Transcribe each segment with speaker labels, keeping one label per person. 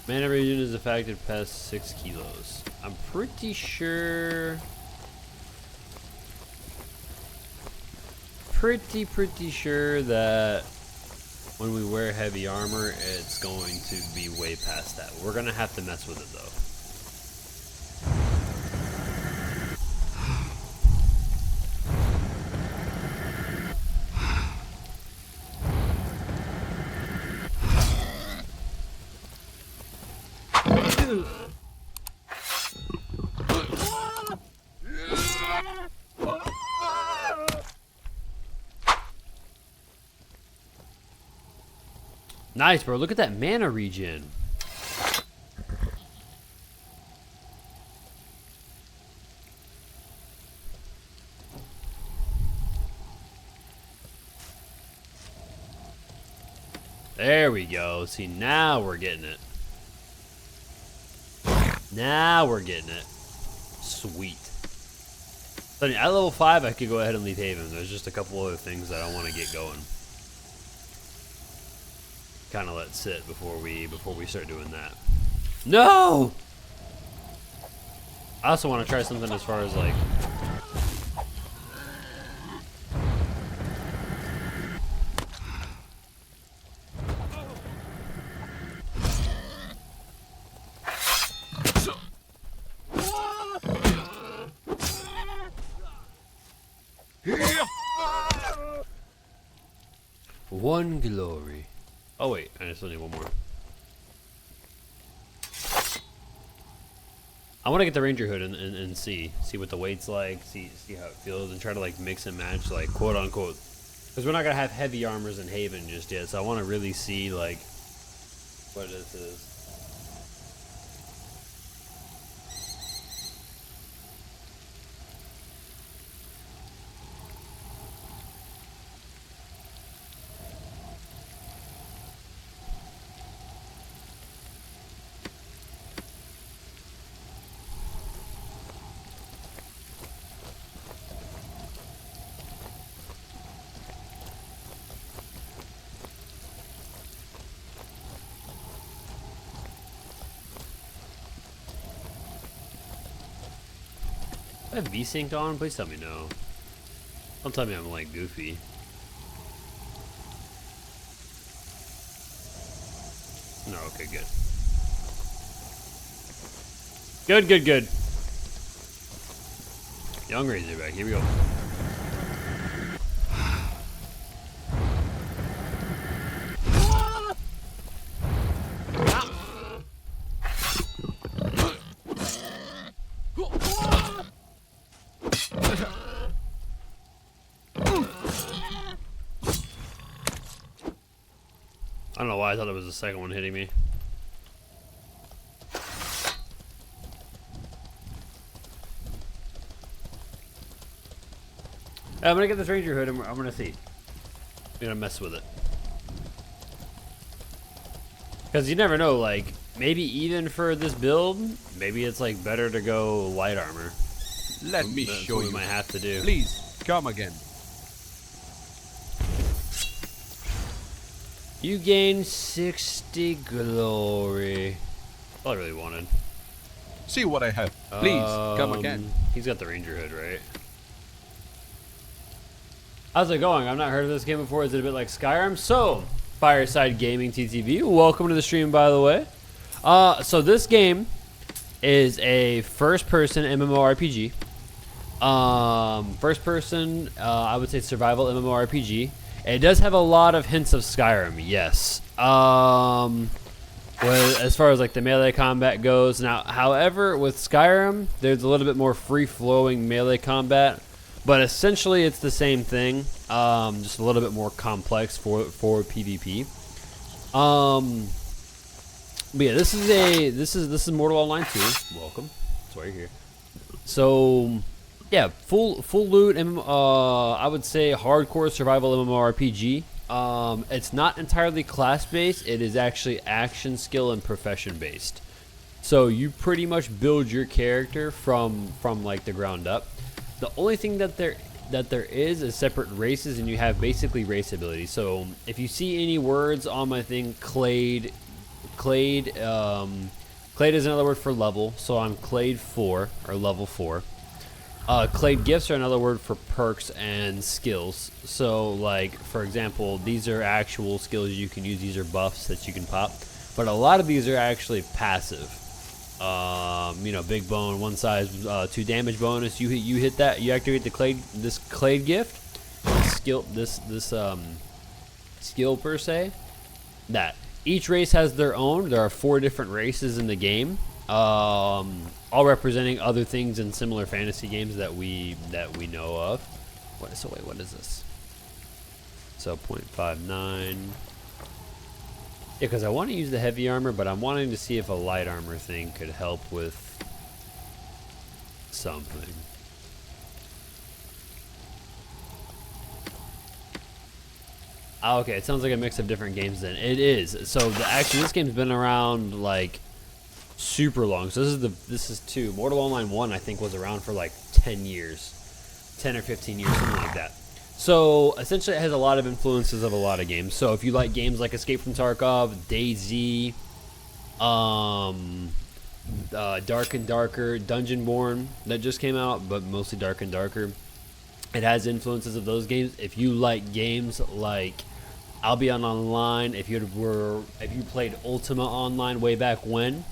Speaker 1: Mana regen is effective past 6 kilos. I'm pretty sure. Pretty sure that when we wear heavy armor, it's going to be way past that. We're gonna have to mess with it though. Nice, bro. Look at that mana regen. There we go. See, now we're getting it. Now we're getting it. Sweet. So, at level 5, I could go ahead and leave Haven. There's just a couple other things that I want to get going. Kind of let sit before we start doing that. No! I also want to try something as far as like one glory. Oh wait, I still need one more. I want to get the Ranger Hood and see what the weight's like, see how it feels, and try to like mix and match, like quote unquote, because we're not gonna have heavy armors in Haven just yet. So I want to really see like what this is. I have V-Sync on? Please tell me no. Don't tell me I'm like goofy. No, okay, good. Good. Young Razorback, here we go. I don't know why I thought it was the second one hitting me. I'm gonna get this Ranger Hood and I'm gonna see. I'm gonna mess with it. Because you never know, like, maybe even for this build, maybe it's like better to go light armor.
Speaker 2: Let me show you.
Speaker 1: We might have to do.
Speaker 2: Please, come again.
Speaker 1: You gain 60 glory. All I really wanted.
Speaker 2: See what I have. Please, come again.
Speaker 1: He's got the Ranger Hood, right? How's it going? I've not heard of this game before. Is it a bit like Skyrim? So, Fireside Gaming TTV, welcome to the stream, by the way. So this game is a first-person MMORPG. First-person, I would say survival MMORPG. It does have a lot of hints of Skyrim, yes. Well, as far as like the melee combat goes, now, however, with Skyrim, there's a little bit more free-flowing melee combat, but essentially it's the same thing, just a little bit more complex for PvP. But yeah, this is Mortal Online 2. Welcome. That's why you're here. So. Yeah, full loot, I would say hardcore survival MMORPG. It's not entirely class-based. It is actually action, skill, and profession-based. So you pretty much build your character from like the ground up. The only thing that there is separate races, and you have basically race abilities. So if you see any words on my thing, Clade, Clade. Clade is another word for level, so I'm Clade 4 or level 4. Clade gifts are another word for perks and skills. So, like, for example, these are actual skills you can use. These are buffs that you can pop. But a lot of these are actually passive. You know, big bone, 1 size, 2 damage bonus. You hit that, you activate the this Clade gift. This skill per se. That each race has their own. There are 4 different races in the game. All representing other things in similar fantasy games that we know of. What is this? So 0.59. Yeah, because I want to use the heavy armor, but I'm wanting to see if a light armor thing could help with something. Okay, it sounds like a mix of different games then. It is. So actually this game's been around like super long. So this is 2. Mortal Online 1 I think was around for like 10 years. 10 or 15 years, something like that. So essentially it has a lot of influences of a lot of games. So if you like games like Escape from Tarkov, DayZ, Dark and Darker, Dungeonborn that just came out, but mostly Dark and Darker. It has influences of those games. If you like games like Albion Online, if you played Ultima Online way back when,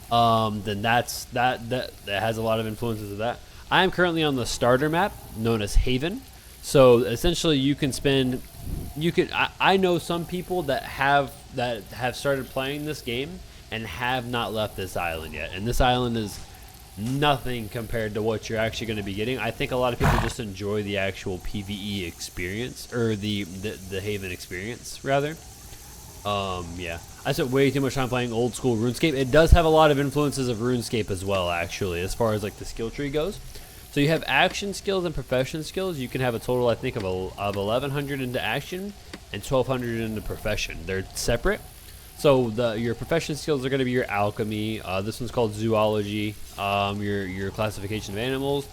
Speaker 1: then that has a lot of influences of that. I am currently on the starter map known as Haven. So essentially you can spend, I know some people that have started playing this game and have not left this island yet. And this island is nothing compared to what you're actually going to be getting. I think a lot of people just enjoy the actual PvE experience, or the Haven experience rather. Yeah, I spent way too much time playing old school RuneScape. It does have a lot of influences of RuneScape as well, actually, as far as like the skill tree goes. So you have action skills and profession skills. You can have a total, I think, of 1,100 into action and 1,200 into profession. They're separate. So your profession skills are going to be your alchemy. This one's called zoology. Your classification of animals.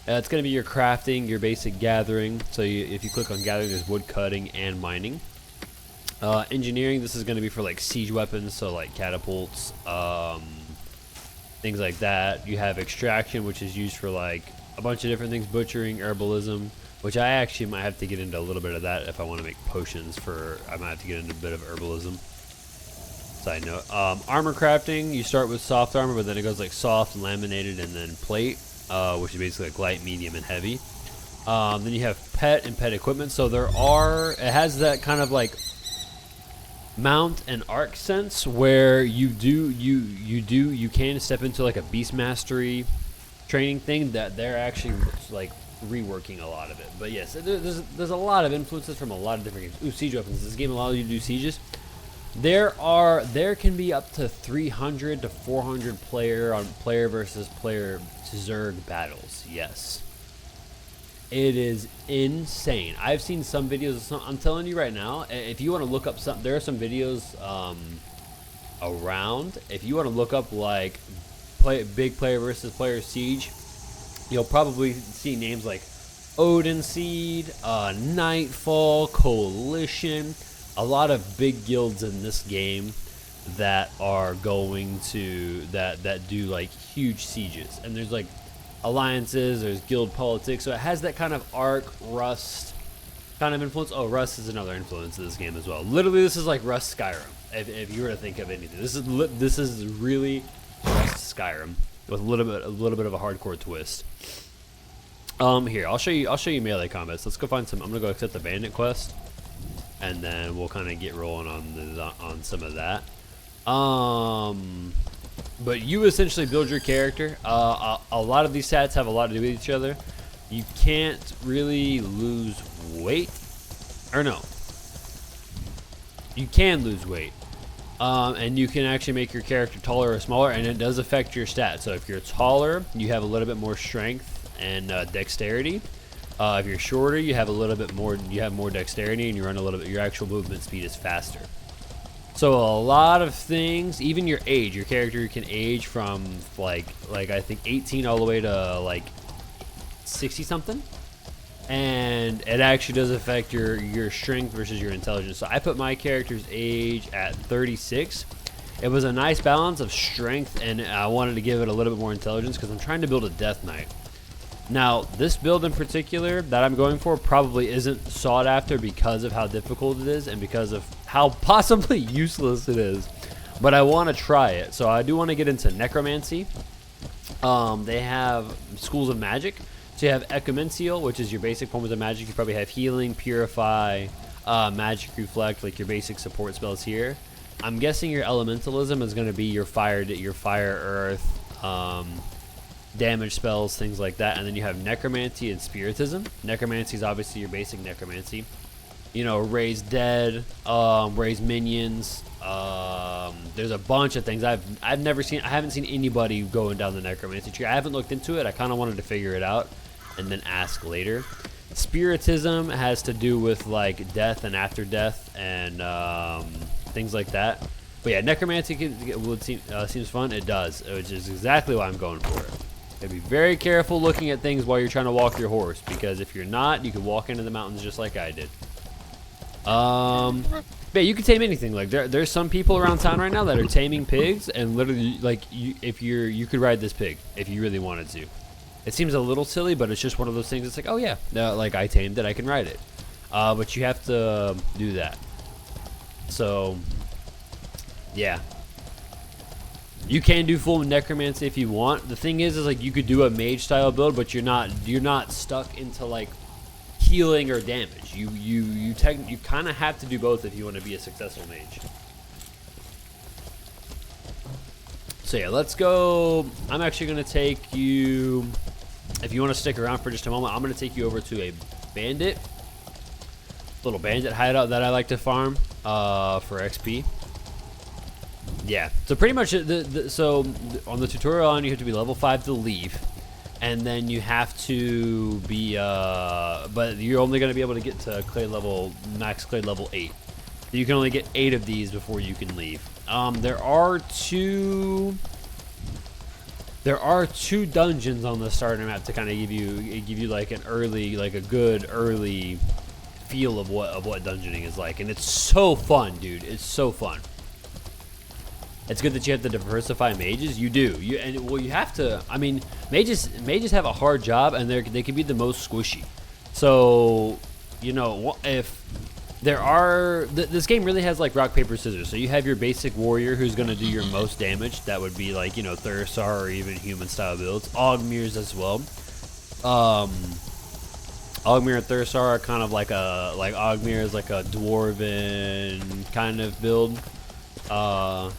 Speaker 1: It's going to be your crafting, your basic gathering. So if you click on gathering, there's wood cutting and mining. Engineering, this is going to be for like siege weapons, so like catapults, things like that. You have extraction, which is used for like a bunch of different things, butchering, herbalism, which I actually might have to get into a little bit of that if I want to make potions I might have to get into a bit of herbalism. Side note. Armor crafting, you start with soft armor, but then it goes like soft, laminated, and then plate, which is basically like light, medium, and heavy. Then you have pet and pet equipment. So it has that kind of like mount and arc sense where you can step into like a beast mastery training thing that they're actually like reworking a lot of it. But yes, there's a lot of influences from a lot of different games. Ooh, siege weapons. This game allows you to do sieges. There can be up to 300 to 400 player versus player Zerg battles. Yes. It is insane. I've seen some videos. I'm telling you right now, if you want to look up there are some videos around. If you want to look up like big player versus player siege, you'll probably see names like Odin Seed, Nightfall, Coalition. A lot of big guilds in this game that are going to that do like huge sieges, and there's like alliances, there's guild politics, so it has that kind of Ark, Rust kind of influence. Oh, Rust is another influence of this game as well. Literally, this is like Rust Skyrim, if you were to think of anything. This is really Rust Skyrim with a little bit of a hardcore twist. Here, I'll show you melee combats. Let's go find some. I'm gonna go accept the bandit quest, and then we'll kind of get rolling on some of that. But you essentially build your character. A lot of these stats have a lot to do with each other. You can't really lose weight, or no, you can lose weight, and you can actually make your character taller or smaller, and it does affect your stats. So if you're taller, you have a little bit more strength and dexterity. If you're shorter, you have a little bit more. You have more dexterity, and you run a little bit. Your actual movement speed is faster. So a lot of things, even your age, your character can age from like I think 18 all the way to like 60 something, and it actually does affect your strength versus your intelligence. So I put my character's age at 36, It was a nice balance of strength, and I wanted to give it a little bit more intelligence because I'm trying to build a Death Knight. Now, this build in particular that I'm going for probably isn't sought after because of how difficult it is and because of how possibly useless it is. But I want to try it. So I do want to get into Necromancy. They have schools of magic. So you have Echomencial, which is your basic forms of magic. You probably have Healing, Purify, Magic Reflect, like your basic support spells here. I'm guessing your Elementalism is going to be your fire, earth, damage spells, things like that. And then you have Necromancy and Spiritism. Necromancy is obviously your basic Necromancy. You know, raise dead, raise minions. There's a bunch of things I haven't seen anybody going down the Necromancy tree. I haven't looked into it. I kind of wanted to figure it out and then ask later. Spiritism has to do with like death and after death and things like that. But yeah, Necromancy seems fun. It does, which is exactly why I'm going for it. Gotta be very careful looking at things while you're trying to walk your horse, because if you're not, you could walk into the mountains just like I did. But you can tame anything. Like there's some people around town right now that are taming pigs, and literally, like you could ride this pig if you really wanted to. It seems a little silly, but it's just one of those things. It's like, oh yeah, like I tamed it, I can ride it. But you have to do that. So yeah, you can do full Necromancy if you want. The thing is like you could do a mage style build, but you're not stuck into like healing or damage. You kind of have to do both if you want to be a successful mage. So yeah, let's go. I'm actually going to take you, if you want to stick around for just a moment, I'm going to take you over to a bandit, little bandit hideout that I like to farm for XP. Yeah, so pretty much so on the tutorial on, you have to be level 5 to leave. And then you have to be, but you're only going to be able to get to max clay level 8. You can only get 8 of these before you can leave. There are two dungeons on the starter map to kind of give you like an early, like a good early feel of what dungeoning is like, and it's so fun, dude. It's so fun. It's good that you have to diversify mages. You do. You have to. I mean, mages have a hard job, and they can be the most squishy. So, you know, if there are, this game really has like rock paper scissors. So you have your basic warrior who's going to do your most damage. That would be like, you know, Thursar or even human style builds. Ogmirs as well. Ogmir and Thursar are kind of like Ogmir is like a dwarven kind of build.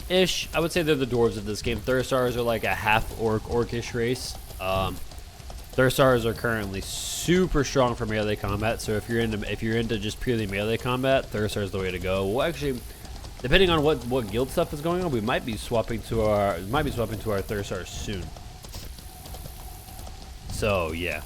Speaker 1: Ish. I would say they're the dwarves of this game. Thursars are like a half orcish race. Thursars are currently super strong for melee combat. So if you're into just purely melee combat, Thursar is the way to go. Well, actually, depending on what guild stuff is going on, we might be swapping to our Thursars soon. So yeah.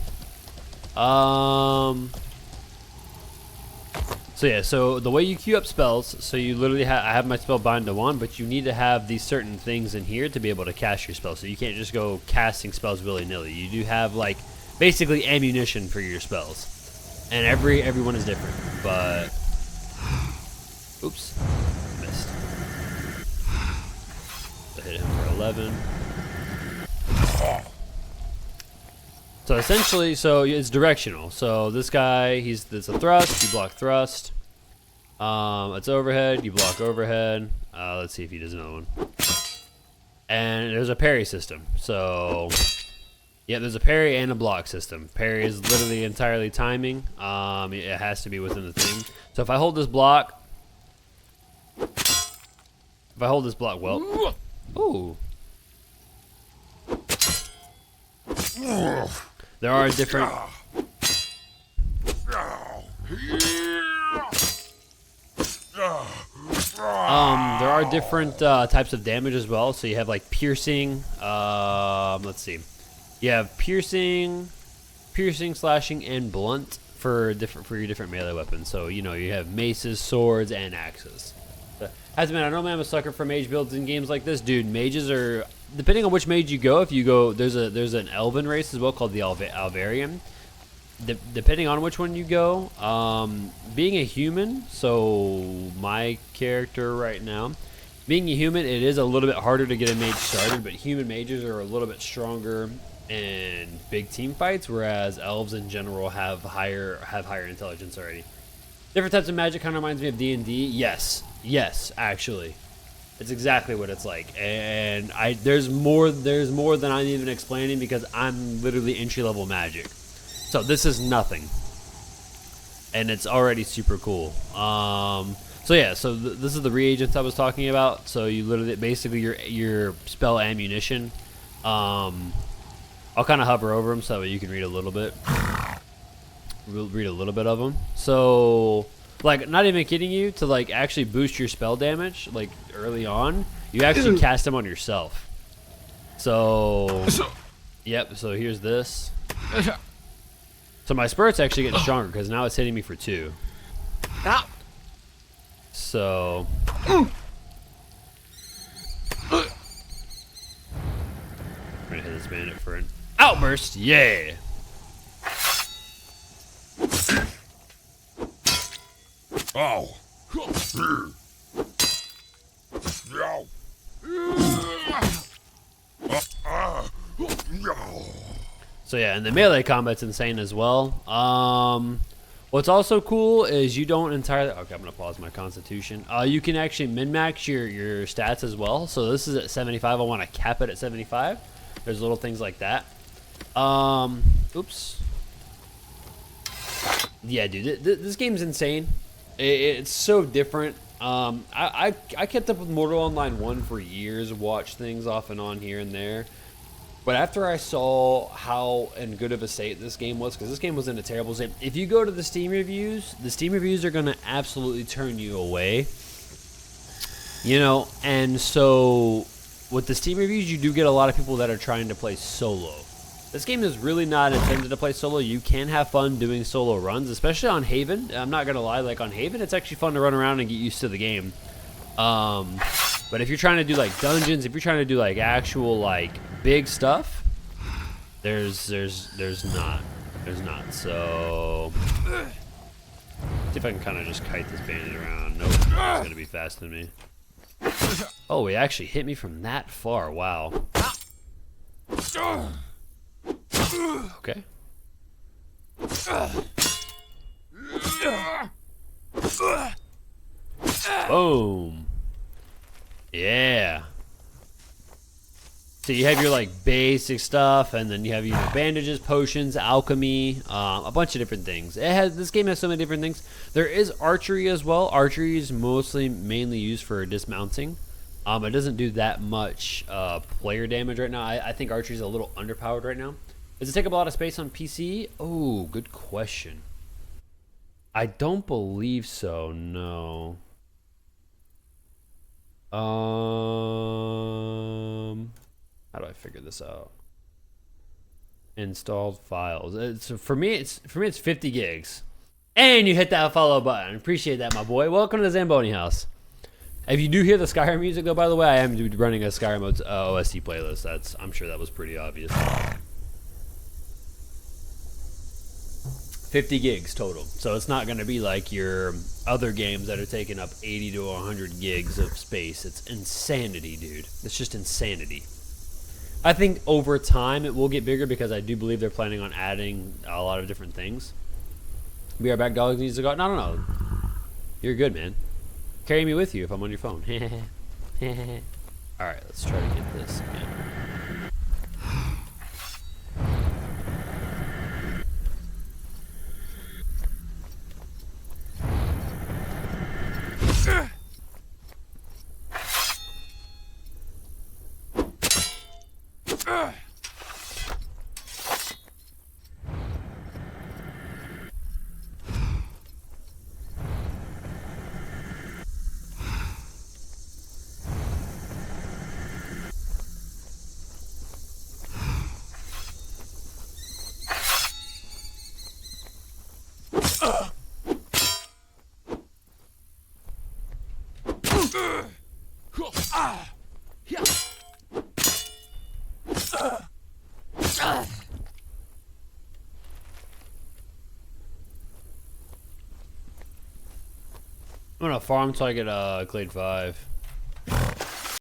Speaker 1: So yeah, so the way you queue up spells, so you literally I have my spell bind to 1, but you need to have these certain things in here to be able to cast your spells. So you can't just go casting spells willy-nilly. You do have like basically ammunition for your spells, and everyone is different. But oops, missed. I hit him for 11. So essentially, so it's directional. So this guy, it's a thrust. You block thrust. It's overhead. You block overhead. Let's see if he does another one. And there's a parry system. So yeah, there's a parry and a block system. Parry is literally entirely timing. It has to be within the thing. So if I hold this block, well, ooh. There are different. There are different types of damage as well. So you have like piercing. Let's see. You have piercing, slashing, and blunt for your different melee weapons. So you know you have maces, swords, and axes. As man, I know I'm a sucker for mage builds in games like this, dude. Mages are, depending on which mage you go. If you go, there's an elven race as well called the Alvarian. Depending on which one you go, being a human, so my character right now, being a human, it is a little bit harder to get a mage started, but human mages are a little bit stronger in big team fights, whereas elves in general have higher intelligence already. Different types of magic kind of reminds me of D&D. Yes, actually. It's exactly what it's like, and there's more than I'm even explaining because I'm literally entry-level magic. So this is nothing, and it's already super cool. So yeah, this is the reagents I was talking about. So you literally, basically your spell ammunition. I'll kind of hover over them so that you can read a little bit. We'll read a little bit of them. So, like, not even kidding you, to like actually boost your spell damage, like early on, you actually cast them on yourself. So, yep. So here's this. So my spurt's actually getting stronger because now it's hitting me for 2. So. I'm gonna hit this bandit for an outburst. Yeah.
Speaker 3: Oh.
Speaker 1: So yeah, and the melee combat's insane as well. What's also cool is you don't entirely. Okay, I'm gonna pause my constitution. You can actually min-max your stats as well. So this is at 75. I want to cap it at 75. There's little things like that. Oops. Yeah, dude, this game's insane. It's so different. I kept up with Mortal Online 1 for years, watched things off and on here and there. But after I saw how in good of a state this game was, because this game was in a terrible state. If you go to the Steam reviews are going to absolutely turn you away. You know, and so with the Steam reviews, you do get a lot of people that are trying to play solo. This game is really not intended to play solo. You can have fun doing solo runs, especially on Haven. I'm not going to lie, like on Haven, it's actually fun to run around and get used to the game. But if you're trying to do like dungeons, if you're trying to do like actual like big stuff, there's not. So see if I can kind of just kite this bandit around. Nope, it's gonna be faster than me. Oh, he actually hit me from that far. Wow. Okay. Boom. Yeah. So you have your like basic stuff, and then you have your bandages, potions, alchemy, a bunch of different things. This game has so many different things. There is archery as well. Archery is mainly used for dismounting. It doesn't do that much player damage right now. I think archery is a little underpowered right now. Does it take up a lot of space on PC? Oh, good question. I don't believe so. No. How do I figure this out? Installed files. For me, it's 50 gigs. And you hit that follow button. Appreciate that, my boy. Welcome to the Zamboni house. If you do hear the Skyrim music, though, by the way, I am running a Skyrim OST playlist. I'm sure that was pretty obvious. 50 gigs total. So it's not going to be like your other games that are taking up 80 to 100 gigs of space. It's insanity, dude. It's just insanity. I think over time it will get bigger because I do believe they're planning on adding a lot of different things. Be right back, dog needs to go. No. You're good, man. Carry me with you if I'm on your phone. Alright, let's try to get this again. I'm gonna farm till I get Clade 5.